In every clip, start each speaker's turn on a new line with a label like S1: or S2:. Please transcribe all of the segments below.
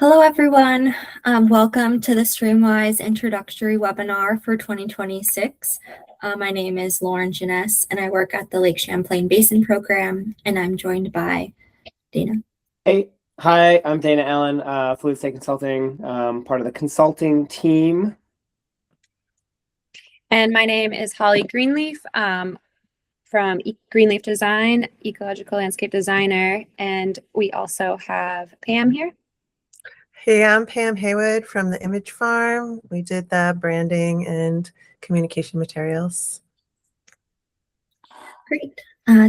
S1: Hello, everyone. Welcome to the Streamwise Introductory webinar for 2026. My name is Lauren Jeunesse, and I work at the Lake Champlain Basin Program, and I'm joined by Dana.
S2: Hey, hi, I'm Dana Allen, Fluid State Consulting, part of the consulting team.
S3: And my name is Holly Greenleaf from Greenleaf Design, Ecological Landscape Designer, and we also have Pam here.
S4: Hey, I'm Pam Haywood from the Image Farm. We did the branding and communication materials.
S1: Great.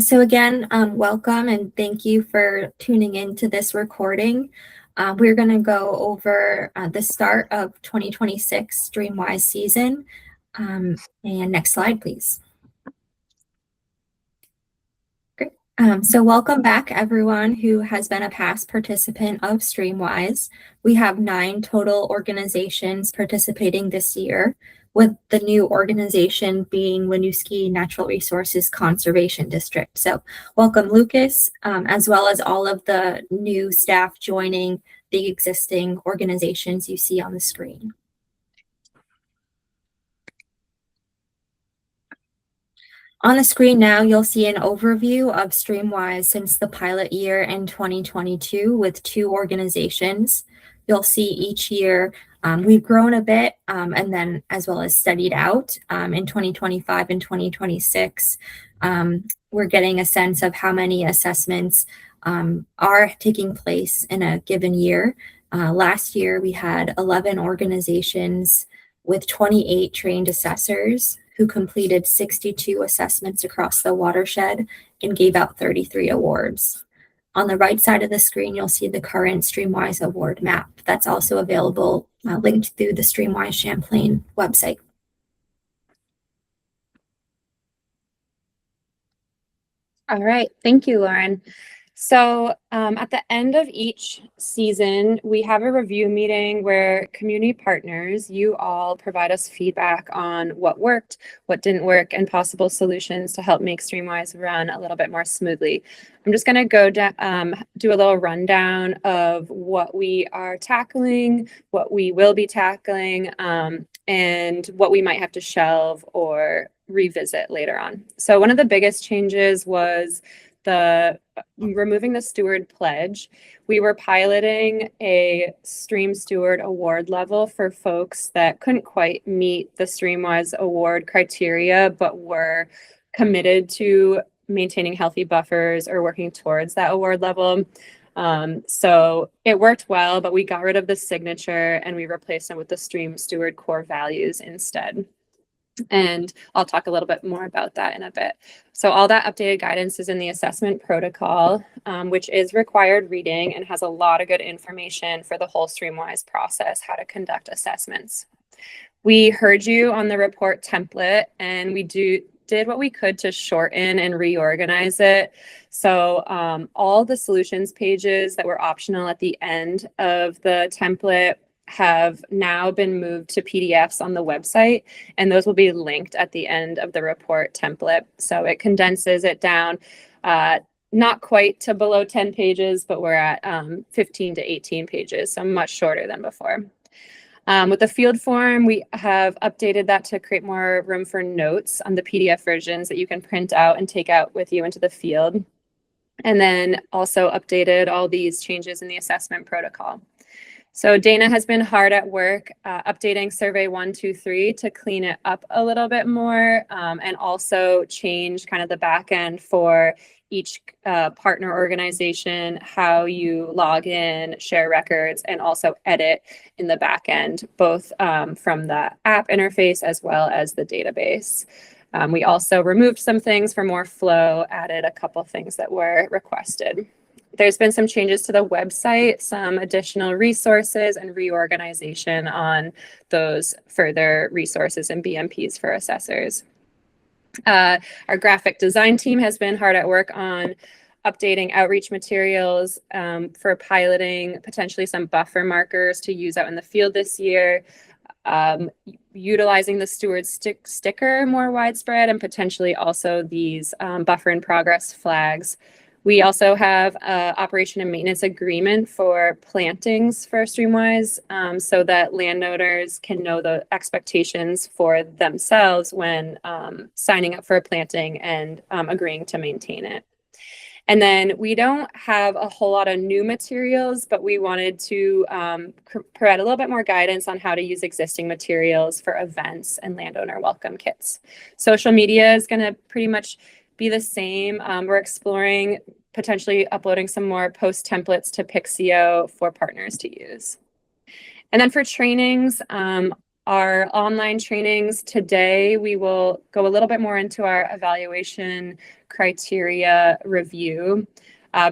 S1: So again, welcome and thank you for tuning in to this recording. We're going to go over the start of 2026 Streamwise season. And next slide, please. Great. So welcome back, everyone who has been a past participant of Streamwise. We have 9 total organizations participating this year, with the new organization being Winooski Natural Resources Conservation District. So welcome, Lucas, as well as all of the new staff joining the existing organizations you see on the screen. On the screen now, you'll see an overview of Streamwise since the pilot year in 2022 with 2 organizations. You'll see each year we've grown a bit and then as well as studied out in 2025 and 2026. We're getting a sense of how many assessments are taking place in a given year. Last year, we had 11 organizations with 28 trained assessors who completed 62 assessments across the watershed and gave out 33 awards. On the right side of the screen, you'll see the current Streamwise award map. That's also available, linked through the Streamwise Champlain website.
S3: All right, thank you, Lauren. So at the end of each season, we have a review meeting where community partners, you all provide us feedback on what worked, what didn't work, and possible solutions to help make Streamwise run a little bit more smoothly. I'm just going to go down, do a little rundown of what we are tackling, what we will be tackling, and what we might have to shelve or revisit later on. So one of the biggest changes was removing the steward pledge. We were piloting a stream steward award level for folks that couldn't quite meet the Streamwise award criteria, but were committed to maintaining healthy buffers or working towards that award level. So it worked well, but we got rid of the signature and we replaced them with the stream steward core values instead. And I'll talk a little bit more about that in a bit. So all that updated guidance is in the assessment protocol, which is required reading and has a lot of good information for the whole Streamwise process, how to conduct assessments. We heard you on the report template, and we did what we could to shorten and reorganize it. So all the solutions pages that were optional at the end of the template have now been moved to PDFs on the website, and those will be linked at the end of the report template. So it condenses it down, not quite to below 10 pages, but we're at 15 to 18 pages, so much shorter than before. With the field form, we have updated that to create more room for notes on the PDF versions that you can print out and take out with you into the field. And then also updated all these changes in the assessment protocol. So Dana has been hard at work updating survey 1, 2, 3 to clean it up a little bit more, and also change kind of the back end for each partner organization, how you log in, share records, and also edit in the back end, both from the app interface as well as the database. We also removed some things for more flow, added a couple things that were requested. There's been some changes to the website, some additional resources and reorganization on those further resources and BMPs for assessors. Our graphic design team has been hard at work on updating outreach materials for piloting potentially some buffer markers to use out in the field this year, utilizing the steward sticker more widespread, and potentially also these buffer in progress flags. We also have a operation and maintenance agreement for plantings for Streamwise, so that landowners can know the expectations for themselves when signing up for a planting and agreeing to maintain it. And then we don't have a whole lot of new materials, but we wanted to provide a little bit more guidance on how to use existing materials for events and landowner welcome kits. Social media is going to pretty much be the same. We're exploring potentially uploading some more post templates to Pixio for partners to use. And then for trainings, our online trainings today, we will go a little bit more into our evaluation criteria review.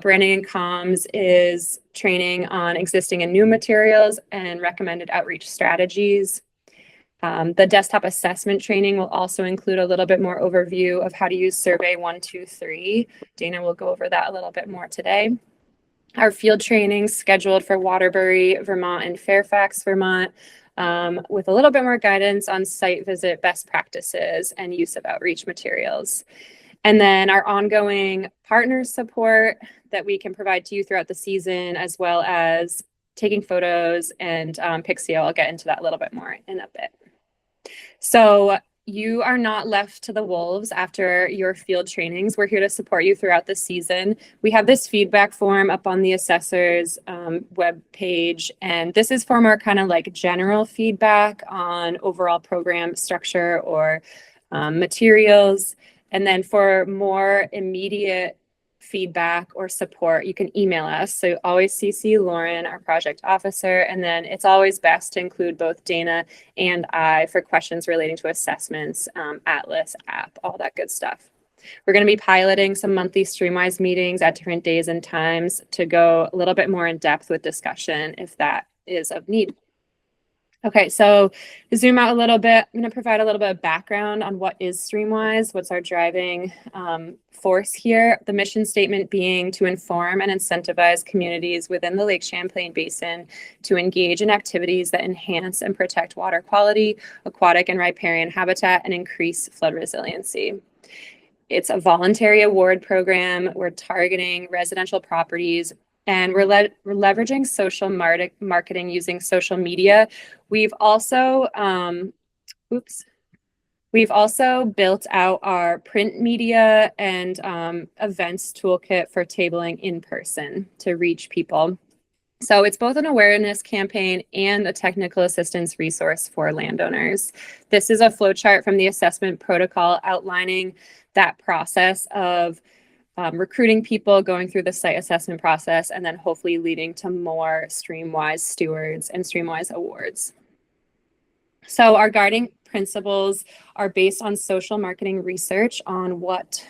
S3: Branding and comms is training on existing and new materials and recommended outreach strategies. The desktop assessment training will also include a little bit more overview of how to use Survey 123. Dana will go over that a little bit more today. Our field training scheduled for Waterbury, Vermont, and Fairfax, Vermont, with a little bit more guidance on site visit best practices and use of outreach materials. And then our ongoing partner support that we can provide to you throughout the season, as well as taking photos and Pixio. I'll get into that a little bit more in a bit. So you are not left to the wolves after your field trainings. We're here to support you throughout the season. We have this feedback form up on the assessor's web page, and this is for more kind of like general feedback on overall program structure or materials. And then for more immediate feedback or support, you can email us. So always CC Lauren, our project officer, and then it's always best to include both Dana and I for questions relating to assessments, Atlas, app, all that good stuff. We're going to be piloting some monthly Streamwise meetings at different days and times to go a little bit more in depth with discussion if that is of need. Okay, so to zoom out a little bit, I'm going to provide a little bit of background on what is Streamwise, what's our driving force here. The mission statement being to inform and incentivize communities within the Lake Champlain Basin to engage in activities that enhance and protect water quality, aquatic and riparian habitat, and increase flood resiliency. It's a voluntary award program. We're targeting residential properties, and we're leveraging social marketing using social media. We've also, built out our print media and events toolkit for tabling in person to reach people. So it's both an awareness campaign and a technical assistance resource for landowners. This is a flowchart from the assessment protocol outlining that process of recruiting people, going through the site assessment process, and then hopefully leading to more Streamwise stewards and Streamwise awards. So our guiding principles are based on social marketing research on what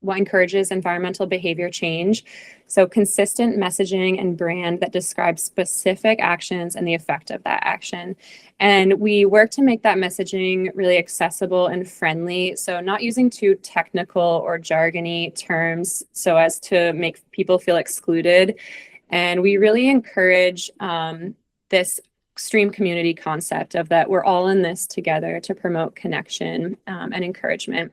S3: encourages environmental behavior change. So consistent messaging and brand that describes specific actions and the effect of that action. And we work to make that messaging really accessible and friendly. So not using too technical or jargony terms so as to make people feel excluded. And we really encourage this stream community concept of that we're all in this together to promote connection and encouragement.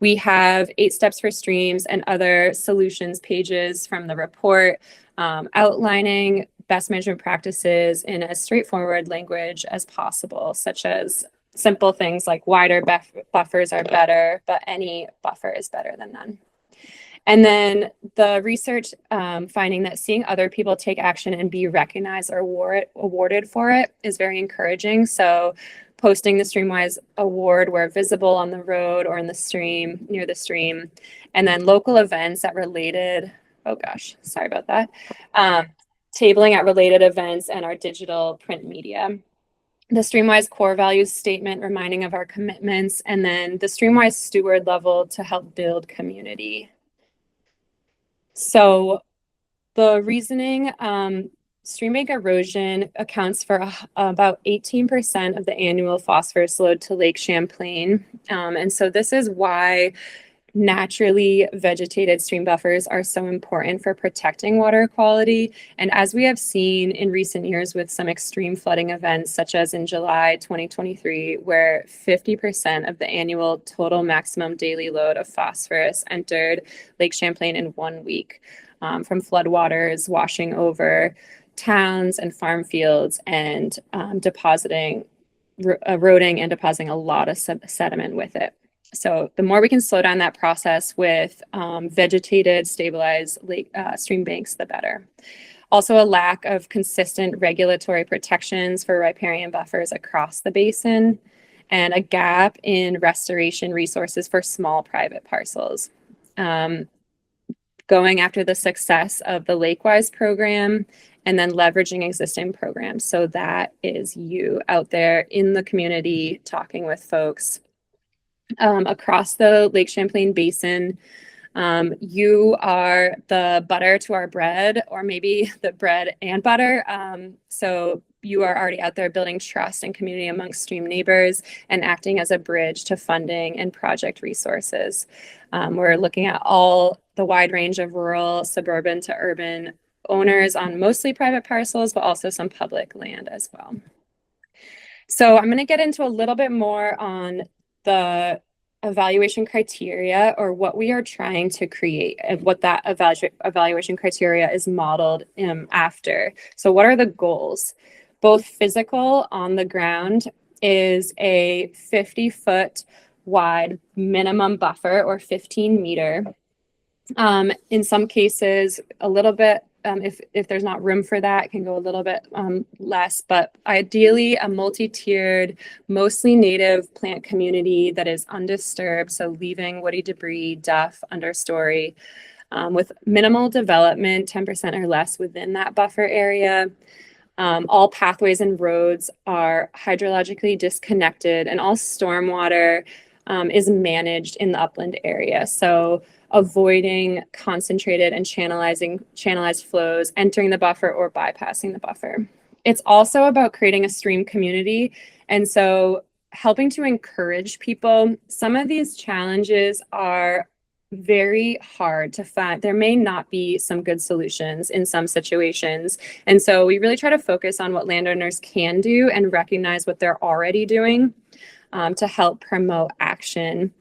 S3: We have 8 steps for streams and other solutions pages from the report outlining best management practices in as straightforward language as possible, such as simple things like wider buffers are better, but any buffer is better than none. And then the research finding that seeing other people take action and be recognized or awarded for it is very encouraging. So posting the Streamwise award where visible on the road or in the stream, near the stream, and then local events at related, tabling at related events and our digital print media. The Streamwise core values statement reminding of our commitments, and then the Streamwise steward level to help build community. So the reasoning, stream bank erosion accounts for about 18% of the annual phosphorus load to Lake Champlain. And so this is why naturally vegetated stream buffers are so important for protecting water quality. And as we have seen in recent years with some extreme flooding events, such as in July 2023, where 50% of the annual total maximum daily load of phosphorus entered Lake Champlain in 1 week, from floodwaters washing over towns and farm fields and eroding and depositing a lot of sediment with it. So the more we can slow down that process with vegetated, stabilized stream banks, the better. Also, a lack of consistent regulatory protections for riparian buffers across the basin, and a gap in restoration resources for small private parcels. Going after the success of the Lakewise program and then leveraging existing programs. So that is you out there in the community talking with folks across the Lake Champlain Basin. You are the butter to our bread, or maybe the bread and butter. So you are already out there building trust and community amongst stream neighbors and acting as a bridge to funding and project resources. We're looking at all the wide range of rural, suburban to urban owners on mostly private parcels, but also some public land as well. So I'm going to get into a little bit more on the evaluation criteria, or what we are trying to create and what that evaluation criteria is modeled after. So what are the goals? Both physical on the ground is a 50-foot wide minimum buffer, or 15-meter. In some cases, a little bit, if there's not room for that, it can go a little bit less, but ideally a multi-tiered, mostly native plant community that is undisturbed, so leaving woody debris, duff, understory, with minimal development, 10% or less within that buffer area. All pathways and roads are hydrologically disconnected, and all stormwater is managed in the upland area. So avoiding concentrated and channelized flows entering the buffer or bypassing the buffer. It's also about creating a stream community, and so helping to encourage people. Some of these challenges are very hard to find. There may not be some good solutions in some situations. And so we really try to focus on what landowners can do and recognize what they're already doing to help promote action.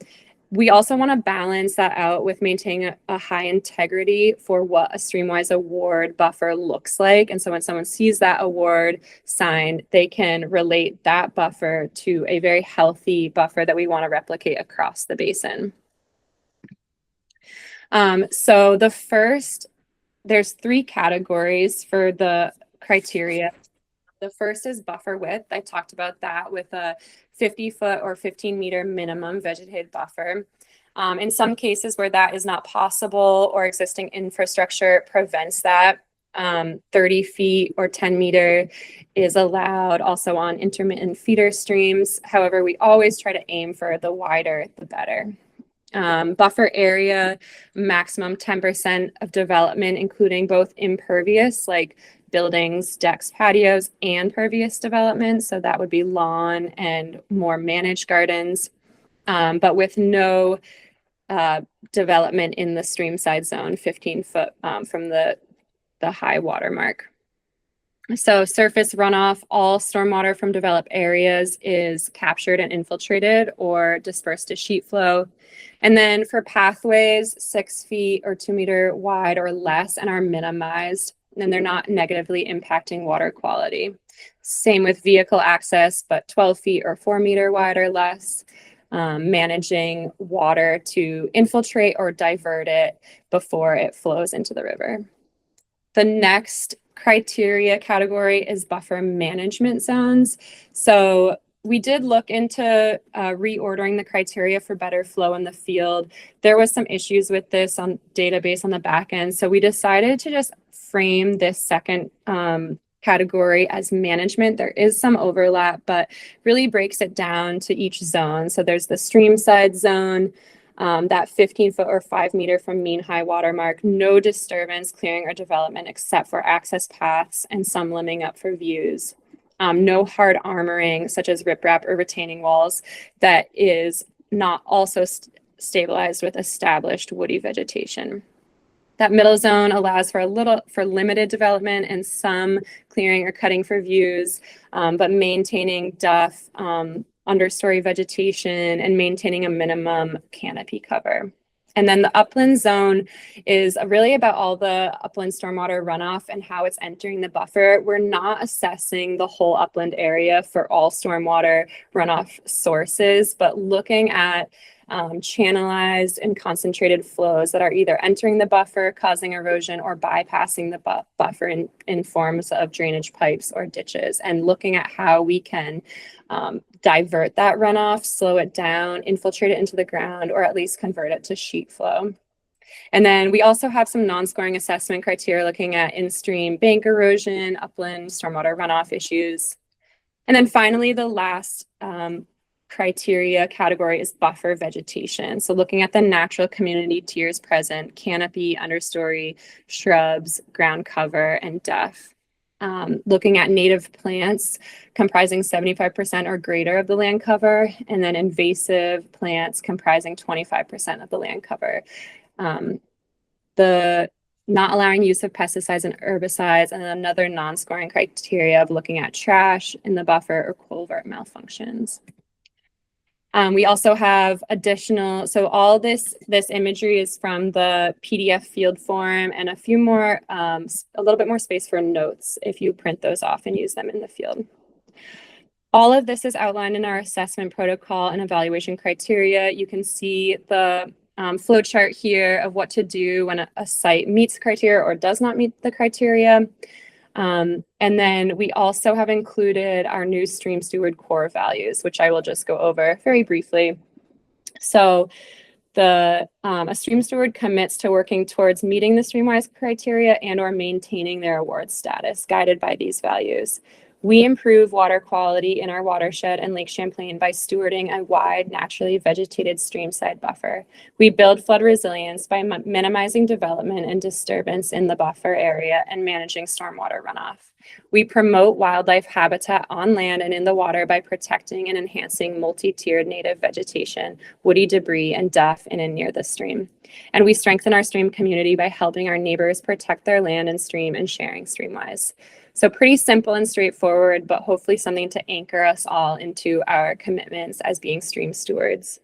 S3: We also want to balance that out with maintaining a high integrity for what a Streamwise award buffer looks like. And so when someone sees that award sign, they can relate that buffer to a very healthy buffer that we want to replicate across the basin. So there's 3 categories for the criteria. The first is buffer width. I talked about that with a 50-foot or 15-meter minimum vegetated buffer. In some cases where that is not possible or existing infrastructure prevents that, 30 feet or 10-meter is allowed also on intermittent feeder streams. However, we always try to aim for the wider, the better. Buffer area, maximum 10% of development, including both impervious, like buildings, decks, patios, and pervious development. So that would be lawn and more managed gardens, but with no development in the stream side zone, 15 foot from the high water mark. So surface runoff, all stormwater from developed areas is captured and infiltrated or dispersed to sheet flow. And then for pathways, 6 feet or 2-meter wide or less and are minimized, and they're not negatively impacting water quality. Same with vehicle access, but 12 feet or 4-meter wide or less, managing water to infiltrate or divert it before it flows into the river. The next criteria category is buffer management zones. So we did look into reordering the criteria for better flow in the field. There was some issues with this on database on the back end. So we decided to just frame this second category as management. There is some overlap, but really breaks it down to each zone. So there's the stream side zone, that 15-foot or 5-meter from mean high water mark, no disturbance, clearing, or development except for access paths and some limiting up for views. No hard armoring such as riprap or retaining walls that is not also stabilized with established woody vegetation. That middle zone allows for limited development and some clearing or cutting for views, but maintaining duff, understory vegetation, and maintaining a minimum canopy cover. And then the upland zone is really about all the upland stormwater runoff and how it's entering the buffer. We're not assessing the whole upland area for all stormwater runoff sources, but looking at channelized and concentrated flows that are either entering the buffer, causing erosion, or bypassing the buffer in forms of drainage pipes or ditches, and looking at how we can divert that runoff, slow it down, infiltrate it into the ground, or at least convert it to sheet flow. And then we also have some non-scoring assessment criteria looking at in-stream bank erosion, upland stormwater runoff issues. And then finally, the last criteria category is buffer vegetation. So looking at the natural community tiers present, canopy, understory, shrubs, ground cover, and duff. Looking at native plants comprising 75% or greater of the land cover, and then invasive plants comprising 25% of the land cover. The not allowing use of pesticides and herbicides, and another non-scoring criteria of looking at trash in the buffer or culvert malfunctions. We also have additional, so all this imagery is from the PDF field form, and a few more, a little bit more space for notes if you print those off and use them in the field. All of this is outlined in our assessment protocol and evaluation criteria. You can see the flow chart here of what to do when a site meets criteria or does not meet the criteria. And then we also have included our new stream steward core values, which I will just go over very briefly. So a stream steward commits to working towards meeting the streamwise criteria and or maintaining their award status guided by these values. We improve water quality in our watershed and Lake Champlain by stewarding a wide, naturally vegetated streamside buffer. We build flood resilience by minimizing development and disturbance in the buffer area and managing stormwater runoff. We promote wildlife habitat on land and in the water by protecting and enhancing multi-tiered native vegetation, woody debris, and duff in and near the stream. And we strengthen our stream community by helping our neighbors protect their land and stream and sharing streamwise. So pretty simple and straightforward, but hopefully something to anchor us all into our commitments as being stream stewards.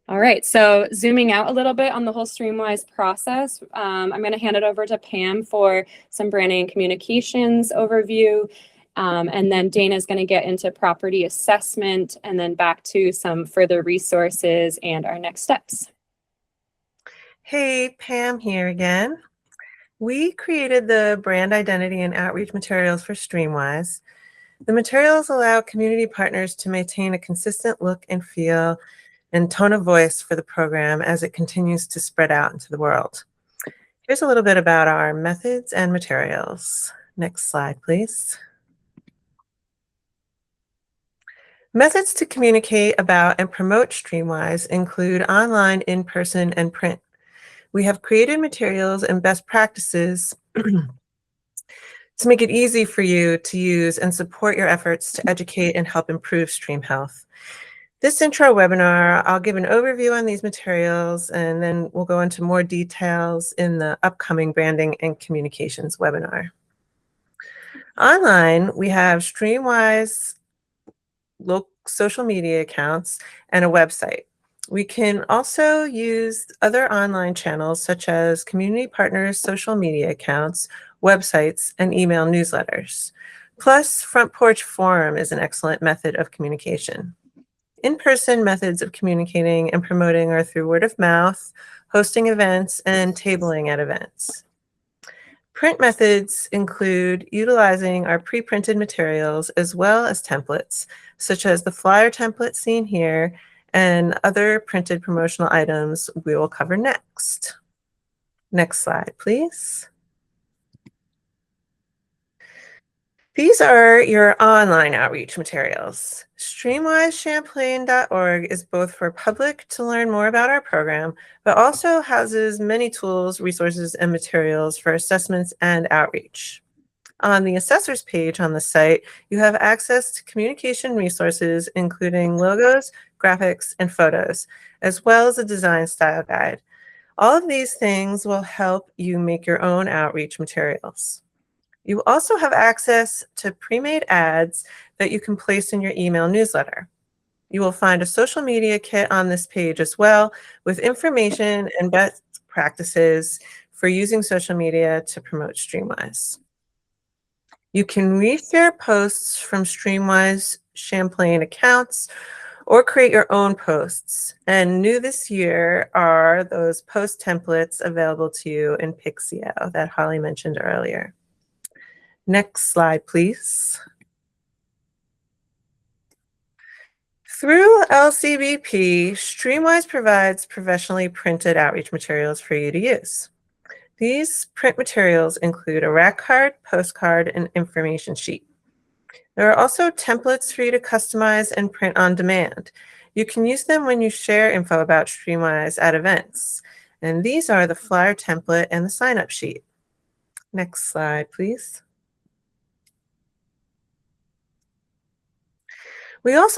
S3: All right, so zooming out a little bit on the whole streamwise process, I'm going to hand it over to Pam for some branding and communications overview. And then Dana is going to get into property assessment and then back to some further resources and our next steps.
S4: Hey, Pam here again. We created the brand identity and outreach materials for Streamwise. The materials allow community partners to maintain a consistent look and feel and tone of voice for the program as it continues to spread out into the world. Here's a little bit about our methods and materials. Next slide, please. Methods to communicate about and promote Streamwise include online, in-person, and print. We have created materials and best practices to make it easy for you to use and support your efforts to educate and help improve stream health. This intro webinar, I'll give an overview on these materials, and then we'll go into more details in the upcoming branding and communications webinar. Online, we have Streamwise local social media accounts and a website. We can also use other online channels such as community partners' social media accounts, websites, and email newsletters. Plus, Front Porch Forum is an excellent method of communication. In-person methods of communicating and promoting are through word of mouth, hosting events, and tabling at events. Print methods include utilizing our pre-printed materials as well as templates, such as the flyer template seen here, and other printed promotional items we will cover next. Next slide, please. These are your online outreach materials. StreamwiseChamplain.org is both for public to learn more about our program, but also houses many tools, resources, and materials for assessments and outreach. On the assessors page on the site, you have access to communication resources, including logos, graphics, and photos, as well as a design style guide. All of these things will help you make your own outreach materials. You also have access to pre-made ads that you can place in your email newsletter. You will find a social media kit on this page as well, with information and best practices for using social media to promote Streamwise. You can reshare posts from Streamwise Champlain accounts or create your own posts. And new this year are those post templates available to you in Pixio that Holly mentioned earlier. Next slide, please. Through LCBP, Streamwise provides professionally printed outreach materials for you to use. These print materials include a rack card, postcard, and information sheet. There are also templates for you to customize and print on demand. You can use them when you share info about Streamwise at events. And these are the flyer template and the sign-up sheet. Next slide, please. We have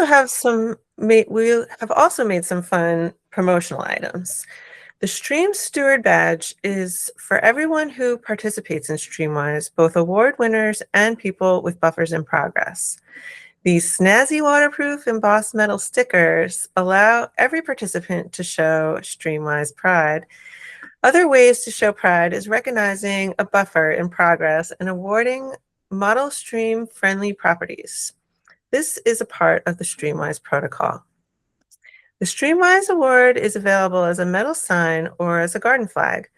S4: also made some fun promotional items. The Stream Steward Badge is for everyone who participates in Streamwise, both award winners and people with buffers in progress. These snazzy waterproof embossed metal stickers allow every participant to show Streamwise pride. Other ways to show pride is recognizing a buffer in progress and awarding model stream friendly properties. This is a part of the Streamwise protocol. The Streamwise Award is available as a metal sign or as a garden flag.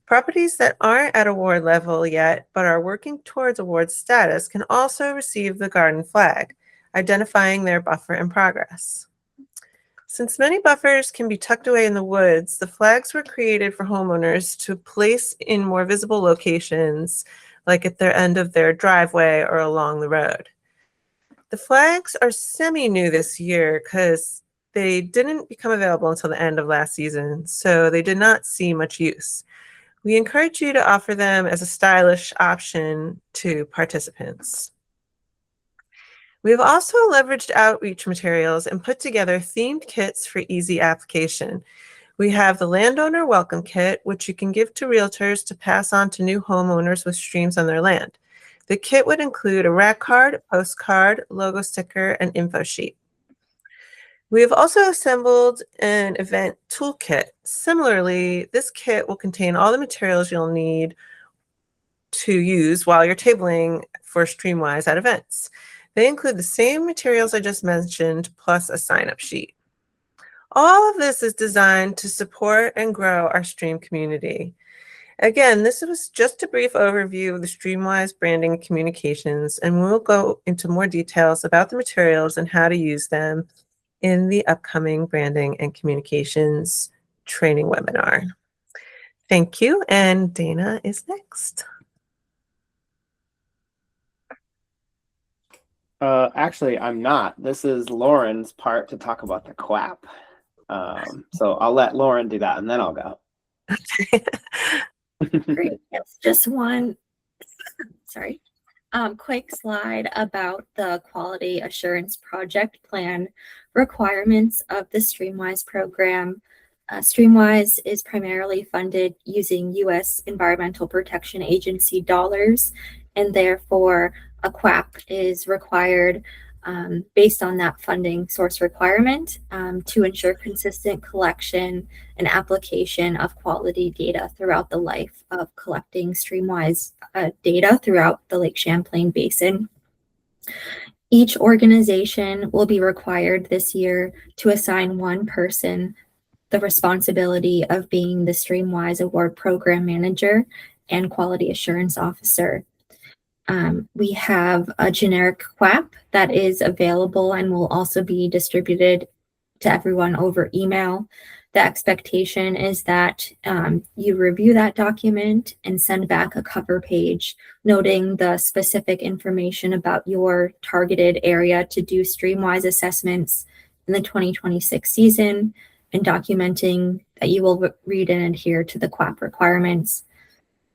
S4: Properties that aren't at award level yet but are working towards award status can also receive the garden flag, identifying their buffer in progress. Since many buffers can be tucked away in the woods, the flags were created for homeowners to place in more visible locations, like at the end of their driveway or along the road. The flags are semi-new this year because they didn't become available until the end of last season, so they did not see much use. We encourage you to offer them as a stylish option to participants. We have also leveraged outreach materials and put together themed kits for easy application. We have the Landowner Welcome Kit, which you can give to realtors to pass on to new homeowners with streams on their land. The kit would include a rack card, postcard, logo sticker, and info sheet. We have also assembled an event toolkit. Similarly, this kit will contain all the materials you'll need to use while you're tabling for Streamwise at events. They include the same materials I just mentioned, plus a sign-up sheet. All of this is designed to support and grow our Stream community. Again, this was just a brief overview of the Streamwise branding and communications, and we'll go into more details about the materials and how to use them in the upcoming branding and communications training webinar. Thank you, and Dana is next.
S2: Actually, I'm not. This is Lauren's part to talk about the QAP. So I'll let Lauren do that, and then I'll go.
S1: Great. Yes, just one, sorry, quick slide about the quality assurance project plan requirements of the Streamwise program. Streamwise is primarily funded using U.S. Environmental Protection Agency dollars, and therefore a QAP is required based on that funding source requirement to ensure consistent collection and application of quality data throughout the life of collecting Streamwise data throughout the Lake Champlain Basin. Each organization will be required this year to assign one person the responsibility of being the Streamwise Award Program Manager and Quality Assurance Officer. We have a generic QAP that is available and will also be distributed to everyone over email. The expectation is that you review that document and send back a cover page noting the specific information about your targeted area to do Streamwise assessments in the 2026 season, and documenting that you will read and adhere to the QAP requirements.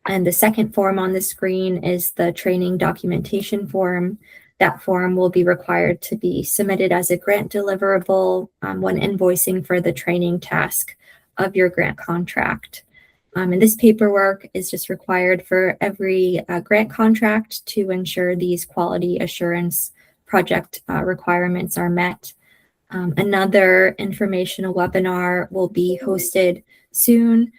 S1: And the second form on the screen is the training documentation form. That form will be required to be submitted as a grant deliverable when invoicing for the training task of your grant contract. And this paperwork is just required for every grant contract to ensure these quality assurance project requirements are met. Another informational webinar will be hosted soon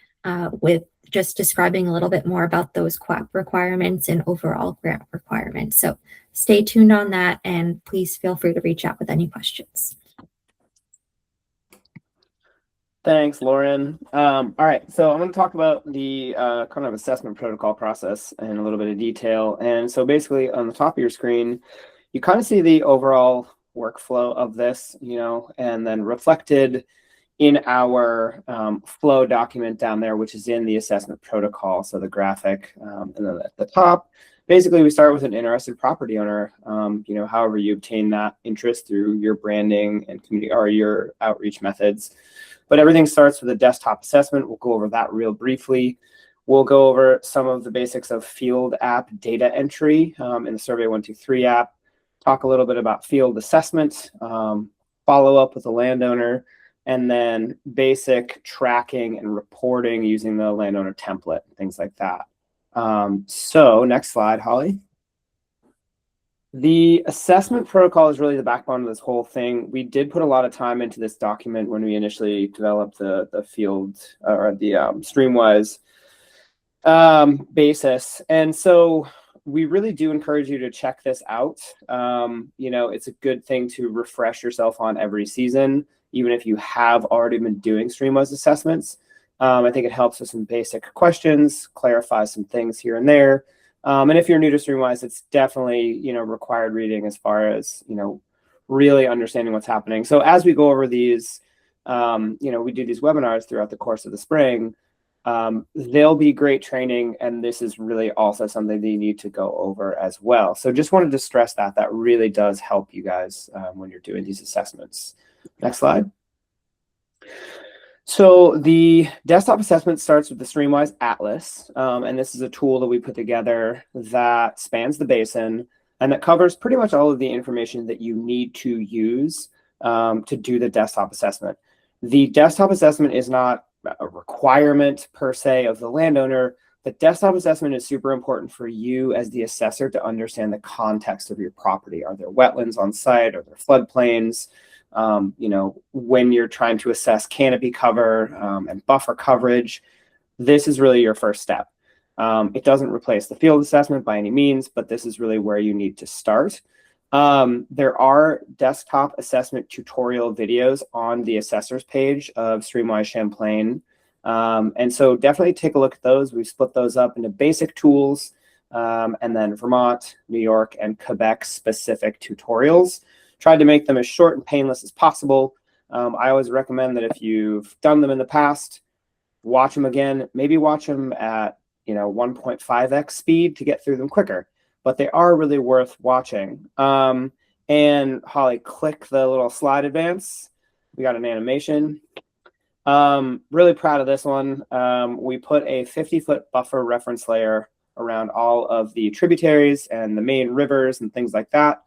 S1: with just describing a little bit more about those QAP requirements and overall grant requirements. So stay tuned on that, and please feel free to reach out with any questions.
S2: Thanks, Lauren. All right, so I'm going to talk about the kind of assessment protocol process in a little bit of detail. And so basically on the top of your screen, you kind of see the overall workflow of this, and then reflected in our flow document down there, which is in the assessment protocol. So the graphic, and then at the top, basically we start with an interested property owner, however you obtain that interest through your branding and community or your outreach methods. But everything starts with a desktop assessment. We'll go over that real briefly. We'll go over some of the basics of field app data entry in the Survey 123 app, talk a little bit about field assessment, follow up with the landowner, and then basic tracking and reporting using the landowner template, things like that. So next slide, Holly. The assessment protocol is really the backbone of this whole thing. We did put a lot of time into this document when we initially developed the field or the Streamwise basis. And so we really do encourage you to check this out. It's a good thing to refresh yourself on every season, even if you have already been doing Streamwise assessments. I think it helps with some basic questions, clarify some things here and there. And if you're new to Streamwise, it's definitely, required reading as far as, really understanding what's happening. So as we go over these, we do these webinars throughout the course of the spring. They'll be great training, and this is really also something that you need to go over as well. So just wanted to stress that really does help you guys when you're doing these assessments. Next slide. So the desktop assessment starts with the Streamwise Atlas, and this is a tool that we put together that spans the basin and that covers pretty much all of the information that you need to use to do the desktop assessment. The desktop assessment is not a requirement per se of the landowner. The desktop assessment is super important for you as the assessor to understand the context of your property. Are there wetlands on site? Are there floodplains? When you're trying to assess canopy cover and buffer coverage, this is really your first step. It doesn't replace the field assessment by any means, but this is really where you need to start. There are desktop assessment tutorial videos on the assessor's page of Streamwise Champlain. And so definitely take a look at those. We've split those up into basic tools and then Vermont, New York, and Quebec specific tutorials. Tried to make them as short and painless as possible. I always recommend that if you've done them in the past, watch them again. Maybe watch them at 1.5x speed to get through them quicker. But they are really worth watching. And Holly, click the little slide advance. We got an animation. Really proud of this one. We put a 50-foot buffer reference layer around all of the tributaries and the main rivers and things like that.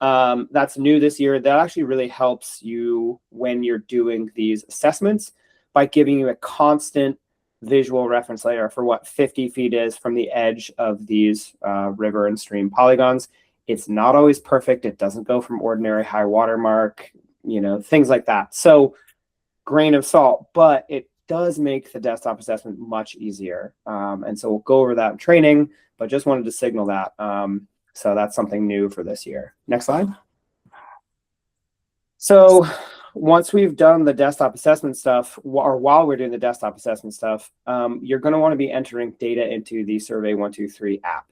S2: That's new this year. That actually really helps you when you're doing these assessments by giving you a constant visual reference layer for what 50 feet is from the edge of these river and stream polygons. It's not always perfect. It doesn't go from ordinary high water mark, things like that. So grain of salt, but it does make the desktop assessment much easier. And so we'll go over that in training, but just wanted to signal that. So that's something new for this year. Next slide. So once we've done the desktop assessment stuff, or while we're doing the desktop assessment stuff, you're going to want to be entering data into the Survey 123 app.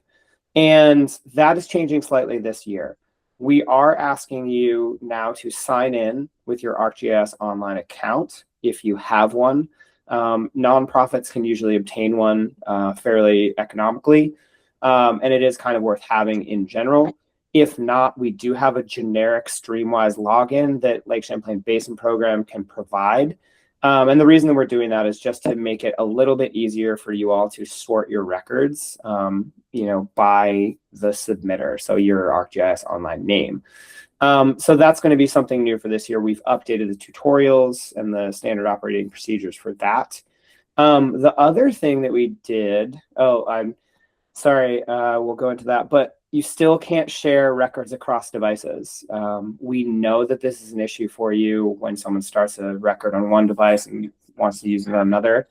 S2: And that is changing slightly this year. We are asking you now to sign in with your ArcGIS online account if you have one. Nonprofits can usually obtain one fairly economically. And it is kind of worth having in general. If not, we do have a generic Streamwise login that Lake Champlain Basin Program can provide. And the reason that we're doing that is just to make it a little bit easier for you all to sort your records, by the submitter, so your ArcGIS Online name. So that's going to be something new for this year. We've updated the tutorials and the standard operating procedures for that. The other thing that we did, I'm sorry, we'll go into that, but you still can't share records across devices. We know that this is an issue for you when someone starts a record on one device and wants to use it on another.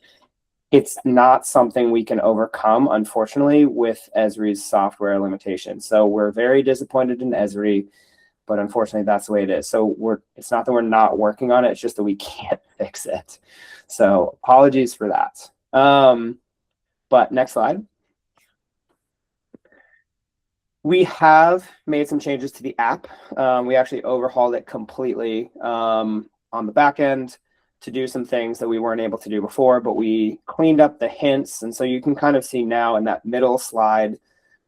S2: It's not something we can overcome, unfortunately, with Esri's software limitations. So we're very disappointed in Esri, but unfortunately that's the way it is. So it's not that we're not working on it, it's just that we can't fix it. So apologies for that. But next slide. We have made some changes to the app. We actually overhauled it completely on the back end to do some things that we weren't able to do before, but we cleaned up the hints. And so you can kind of see now in that middle slide,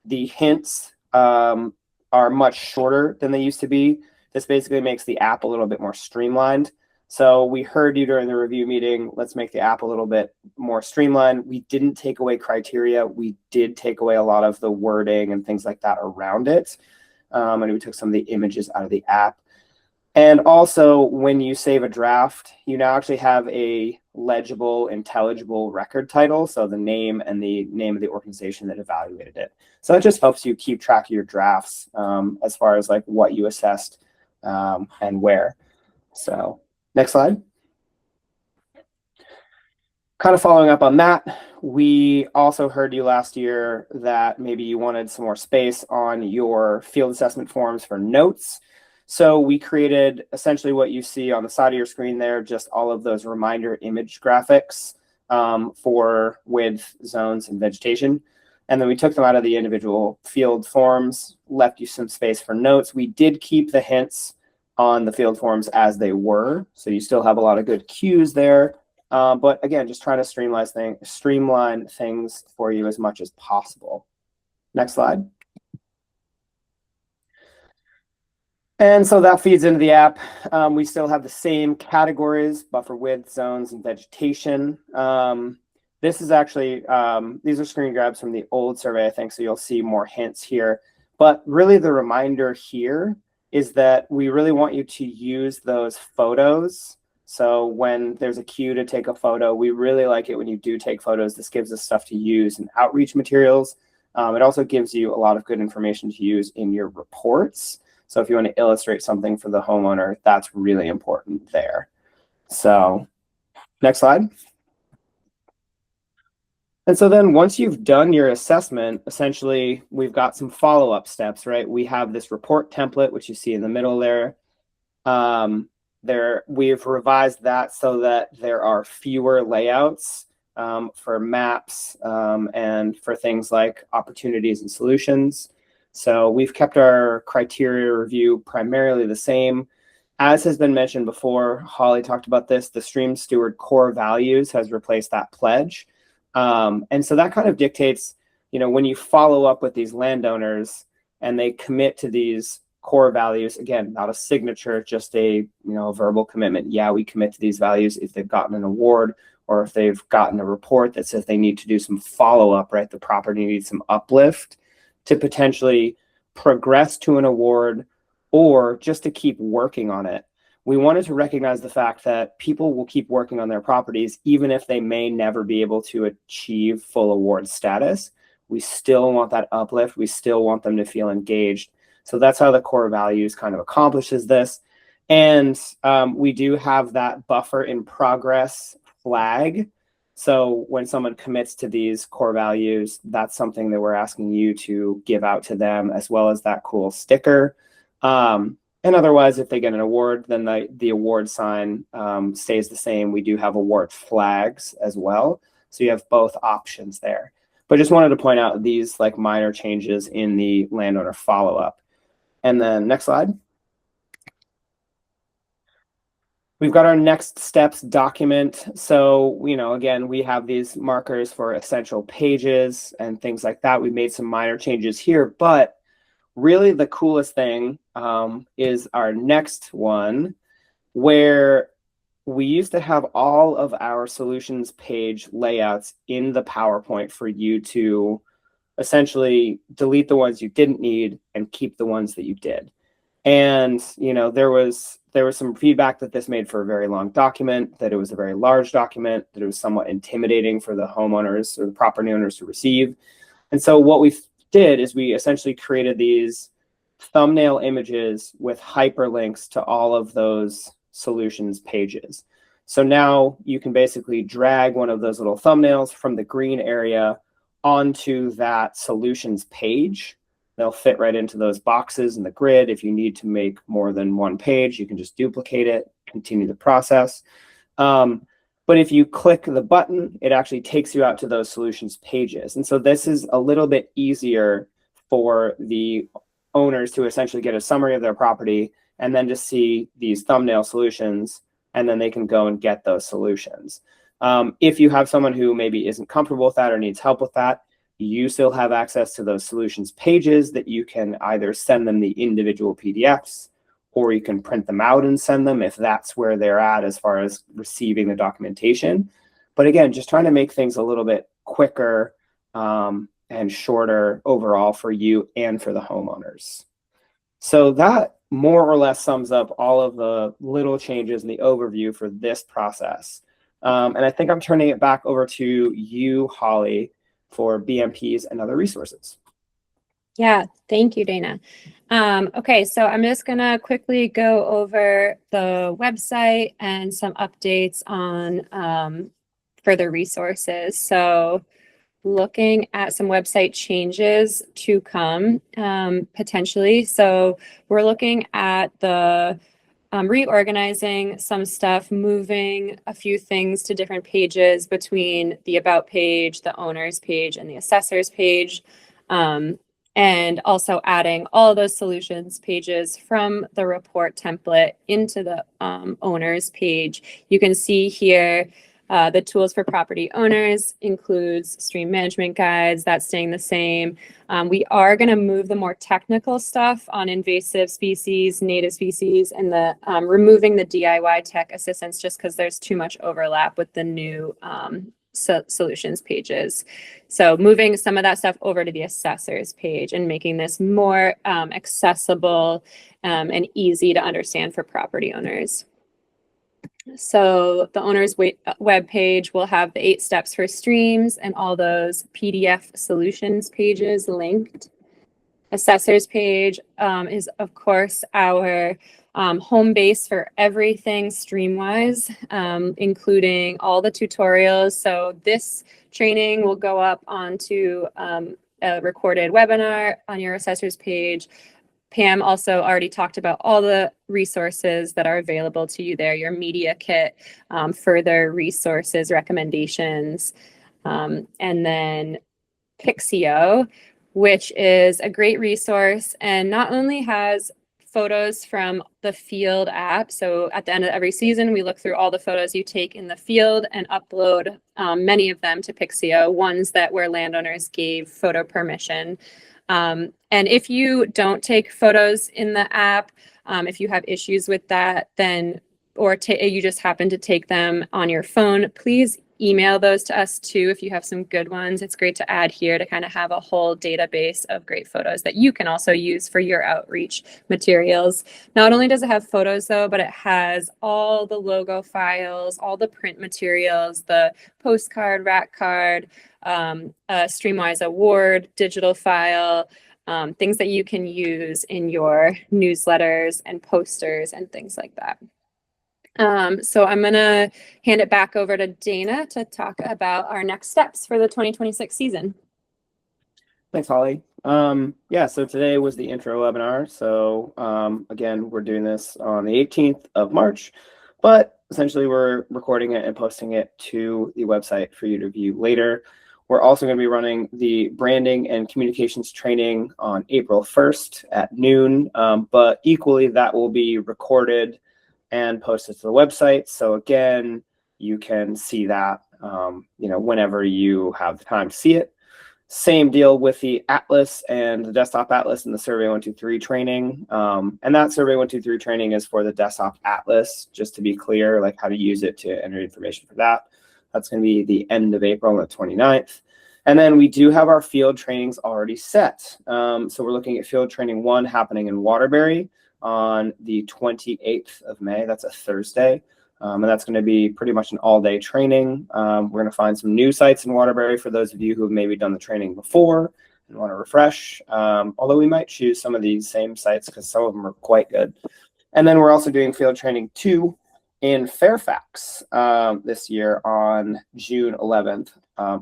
S2: the hints are much shorter than they used to be. This basically makes the app a little bit more streamlined. So we heard you during the review meeting, let's make the app a little bit more streamlined. We didn't take away criteria. We did take away a lot of the wording and things like that around it. And we took some of the images out of the app. And also, when you save a draft, you now actually have a legible, intelligible record title. So the name and the name of the organization that evaluated it. So it just helps you keep track of your drafts as far as like what you assessed and where. So next slide. Kind of following up on that, we also heard you last year that maybe you wanted some more space on your field assessment forms for notes. So we created essentially what you see on the side of your screen there, just all of those reminder image graphics for width, zones, and vegetation. And then we took them out of the individual field forms, left you some space for notes. We did keep the hints on the field forms as they were. So you still have a lot of good cues there. But again, just trying to streamline things for you as much as possible. Next slide. And so that feeds into the app. We still have the same categories: buffer width, zones, and vegetation. This is actually, these are screen grabs from the old survey, I think, so you'll see more hints here. But really the reminder here is that we really want you to use those photos. So when there's a cue to take a photo, we really like it when you do take photos. This gives us stuff to use in outreach materials. It also gives you a lot of good information to use in your reports. So if you want to illustrate something for the homeowner, that's really important there. So next slide. And so then once you've done your assessment, essentially we've got some follow-up steps, right? We have this report template, which you see in the middle there. We've revised that so that there are fewer layouts for maps and for things like opportunities and solutions. So we've kept our criteria review primarily the same. As has been mentioned before, Holly talked about this, the Stream Steward core values has replaced that pledge. And so that kind of dictates, when you follow up with these landowners and they commit to these core values, again, not a signature, just a verbal commitment. Yeah, we commit to these values if they've gotten an award or if they've gotten a report that says they need to do some follow-up, right? The property needs some uplift to potentially progress to an award or just to keep working on it. We wanted to recognize the fact that people will keep working on their properties even if they may never be able to achieve full award status. We still want that uplift. We still want them to feel engaged. So that's how the core values kind of accomplishes this. And we do have that buffer in progress flag. So when someone commits to these core values, that's something that we're asking you to give out to them, as well as that cool sticker. And otherwise, if they get an award, then the award sign stays the same. We do have award flags as well. So you have both options there. But just wanted to point out these like minor changes in the landowner follow-up. And then next slide. We've got our next steps document. So, again, we have these markers for essential pages and things like that. We made some minor changes here, but really the coolest thing is our next one, where we used to have all of our solutions page layouts in the PowerPoint for you to essentially delete the ones you didn't need and keep the ones that you did. And there was some feedback that this made for a very long document, that it was a very large document, that it was somewhat intimidating for the homeowners or the property owners to receive. And so what we did is we essentially created these thumbnail images with hyperlinks to all of those solutions pages. So now you can basically drag one of those little thumbnails from the green area onto that solutions page. They'll fit right into those boxes in the grid. If you need to make more than one page, you can just duplicate it, continue the process. But if you click the button, it actually takes you out to those solutions pages. And so this is a little bit easier for the owners to essentially get a summary of their property and then just see these thumbnail solutions, and then they can go and get those solutions. If you have someone who maybe isn't comfortable with that or needs help with that, you still have access to those solutions pages that you can either send them the individual PDFs, or you can print them out and send them if that's where they're at as far as receiving the documentation. But again, just trying to make things a little bit quicker and shorter overall for you and for the homeowners. So that more or less sums up all of the little changes in the overview for this process. And I think I'm turning it back over to you, Holly, for BMPs and other resources.
S3: Yeah, thank you, Dana. Okay, so I'm just gonna quickly go over the website and some updates on further resources. So looking at some website changes to come potentially. So we're looking at the reorganizing some stuff, moving a few things to different pages between the About page, the Owners page, and the Assessors page. And also adding all those solutions pages from the report template into the Owners page. You can see here the tools for property owners includes stream management guides. That's staying the same. We are going to move the more technical stuff on invasive species, native species, and the removing the DIY tech assistance just because there's too much overlap with the new solutions pages. So moving some of that stuff over to the assessors page and making this more accessible and easy to understand for property owners. So the owner's web page will have the 8 steps for streams and all those PDF solutions pages linked. Assessors page is, of course, our home base for everything Streamwise, including all the tutorials. So this training will go up onto a recorded webinar on your assessors page. Pam also already talked about all the resources that are available to you there, your media kit, further resources, recommendations, and then Pixio, which is a great resource and not only has photos from the field app. So at the end of every season, we look through all the photos you take in the field and upload many of them to Pixio, ones that where landowners gave photo permission. And if you don't take photos in the app, if you have issues with that, then, or you just happen to take them on your phone, please email those to us too if you have some good ones. It's great to add here to kind of have a whole database of great photos that you can also use for your outreach materials. Not only does it have photos though, but it has all the logo files, all the print materials, the postcard, rack card, Streamwise award, digital file, things that you can use in your newsletters and posters and things like that. So I'm going to hand it back over to Dana to talk about our next steps for the 2026 season.
S2: Thanks, Holly. Yeah, so today was the intro webinar. So again, we're doing this on the 18th of March, but essentially we're recording it and posting it to the website for you to view later. We're also going to be running the branding and communications training on April 1st at noon, but equally that will be recorded and posted to the website. So again, you can see that, whenever you have the time to see it. Same deal with the Atlas and the Desktop Atlas and the Survey 123 training. And that Survey 123 training is for the Desktop Atlas, just to be clear, like how to use it to enter information for that. That's going to be the end of April on the 29th. And then we do have our field trainings already set. So we're looking at field training 1 happening in Waterbury on the 28th of May. That's a Thursday. And that's going to be pretty much an all-day training. We're going to find some new sites in Waterbury for those of you who have maybe done the training before and want to refresh. Although we might choose some of these same sites because some of them are quite good. And then we're also doing field training 2 in Fairfax this year on June 11th.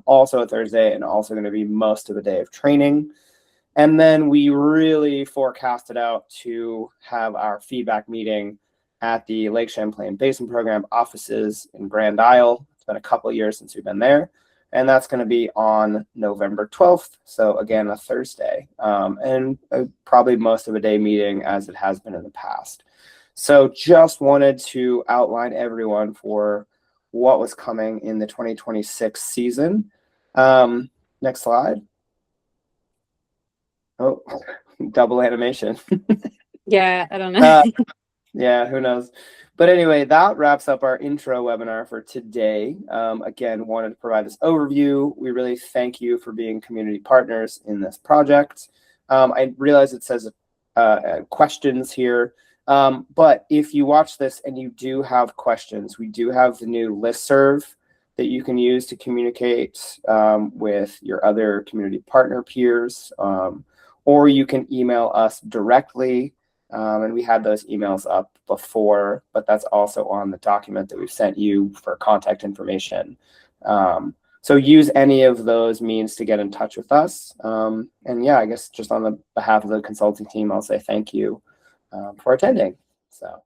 S2: Also a Thursday, and also going to be most of a day of training. And then we really forecasted out to have our feedback meeting at the Lake Champlain Basin Program offices in Grand Isle. It's been a couple of years since we've been there. And that's going to be on November 12th. So again, a Thursday, and probably most of a day meeting as it has been in the past. So just wanted to outline everyone for what was coming in the 2026 season. Next slide. Oh, double animation.
S3: Yeah, I don't know.
S2: Yeah, who knows? But anyway, that wraps up our intro webinar for today. Again, wanted to provide this overview. We really thank you for being community partners in this project. I realize it says questions here, but if you watch this and you do have questions, we do have the new listserv that you can use to communicate with your other community partner peers, or you can email us directly. And we had those emails up before, but that's also on the document that we've sent you for contact information. So use any of those means to get in touch with us. And yeah, I guess just on the behalf of the consulting team, I'll say thank you for attending. So.